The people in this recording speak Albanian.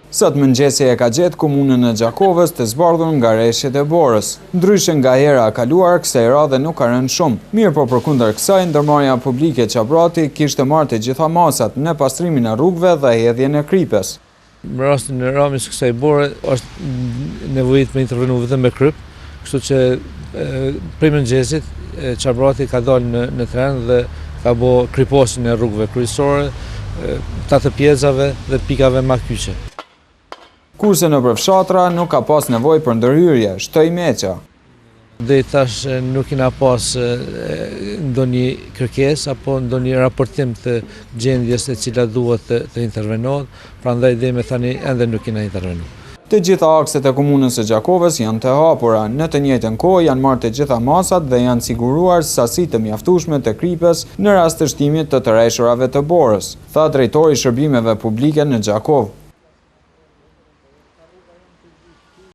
Sot mëngjesi e ka gjetë komunën e Gjakovës të zbardhur nga rreshtet e Borës. Ndryshe nga hera e kaluar, kësaj radhe nuk ka rënë shumë. Mirë po përkundër kësaj, ndërmarrja publike Qabrati kishte marrë të gjitha masat në pastrimin e rrugëve dhe hedhjen e kripes. Në rastin e ramjes kësaj bore është nevojit me intervenu vetëm me kryp, kështu që prej mëngjesit Qabrati ka dalë në tren dhe ka bo kryposin e rrugëve kryesore, të pjezave dhe pikave ma kyçe. Kurse në përfshatra nuk ka pas nevojë për ndërhyrje, shtoi Meqa. Deri tash nuk kena pas ndonjë kërkesë apo ndonjë raportim të gjendjes e cila duhet të intervenohet, prandaj deri me tani ende nuk kena intervenuar. Të gjitha akset e komunës së Gjakovës janë të hapura, në të njëjtën kohë janë marrë të gjitha masat dhe janë siguruar sasi të mjaftueshme të kripes në rast të shtimit të tërhequrave të Borës, tha drejtori i shërbimeve publike në Gjakovë.